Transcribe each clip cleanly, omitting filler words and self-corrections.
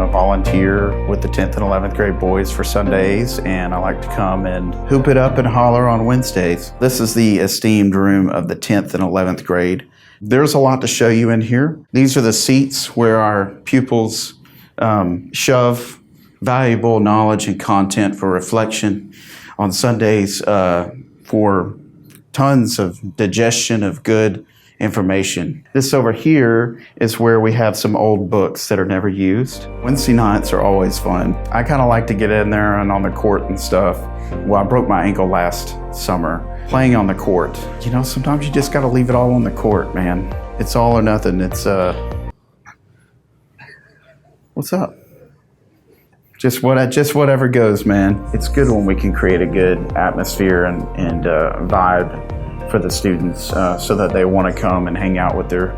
a volunteer with the 10th and 11th grade boys for Sundays, and I like to come and hoop it up and holler on Wednesdays. This is the esteemed room of the 10th and 11th grade. There's a lot to show you in here. These are the seats where our pupils shove valuable knowledge and content for reflection on Sundays for tons of digestion of good information. This over here is where we have some old books that are never used. Wednesday nights are always fun. I kind of like to get in there and on the court and stuff. Well, I broke my ankle last summer playing on the court. You know, sometimes you just got to leave it all on the court, man. It's all or nothing. It's what's up? Just whatever goes, man. It's good when we can create a good atmosphere and vibe for the students so that they want to come and hang out with their,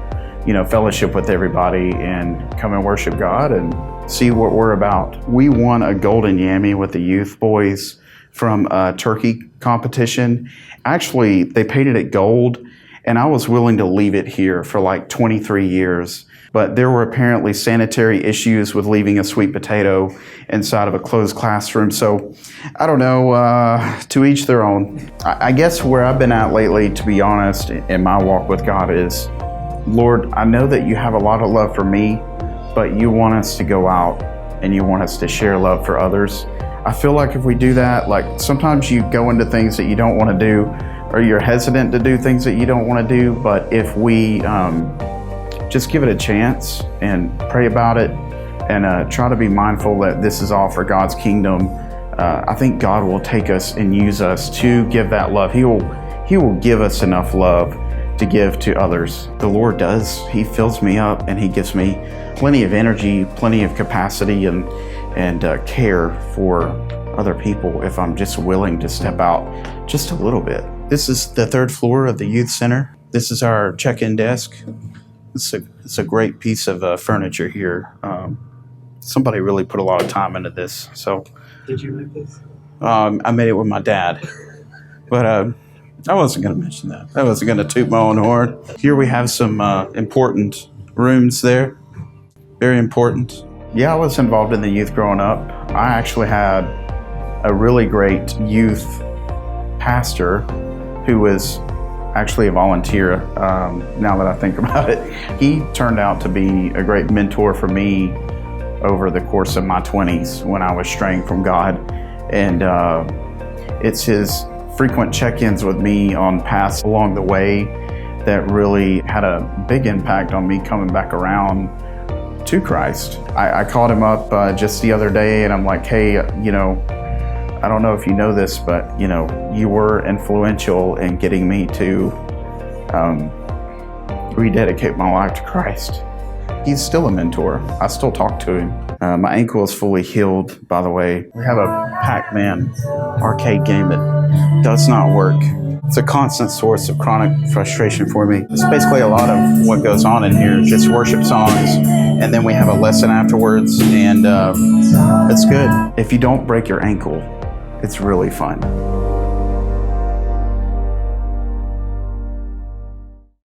fellowship with everybody and come and worship God and see what we're about. We won a golden Yammy with the youth boys from a turkey competition. Actually, they painted it gold, and I was willing to leave it here for like 23 years. But there were apparently sanitary issues with leaving a sweet potato inside of a closed classroom. So I don't know, to each their own. I guess where I've been at lately, to be honest, in my walk with God is, Lord, I know that you have a lot of love for me, but you want us to go out and you want us to share love for others. I feel like if we do that, like sometimes you go into things that you don't want to do, or you're hesitant to do things that you don't want to do. But if we just give it a chance and pray about it and try to be mindful that this is all for God's kingdom, I think God will take us and use us to give that love. He will give us enough love to give to others. The Lord does. He fills me up and He gives me plenty of energy, plenty of capacity and care for other people if I'm just willing to step out just a little bit. This is the third floor of the youth center. This is our check-in desk. It's a great piece of furniture here. Somebody really put a lot of time into this. So, did you make this? I made it with my dad, but I wasn't going to mention that. I wasn't going to toot my own horn. Here we have some important rooms there. Very important. Yeah, I was involved in the youth growing up. I actually had a really great youth pastor who was actually a volunteer, now that I think about it. He turned out to be a great mentor for me over the course of my 20s when I was straying from God. And it's his frequent check-ins with me on paths along the way that really had a big impact on me coming back around to Christ. I called him up just the other day and I'm like, hey, I don't know if you know this, but you were influential in getting me to rededicate my life to Christ. He's still a mentor. I still talk to him. My ankle is fully healed, by the way. We have a Pac-Man arcade game that does not work. It's a constant source of chronic frustration for me. It's basically a lot of what goes on in here, just worship songs, and then we have a lesson afterwards, and it's good. If you don't break your ankle, it's really fun.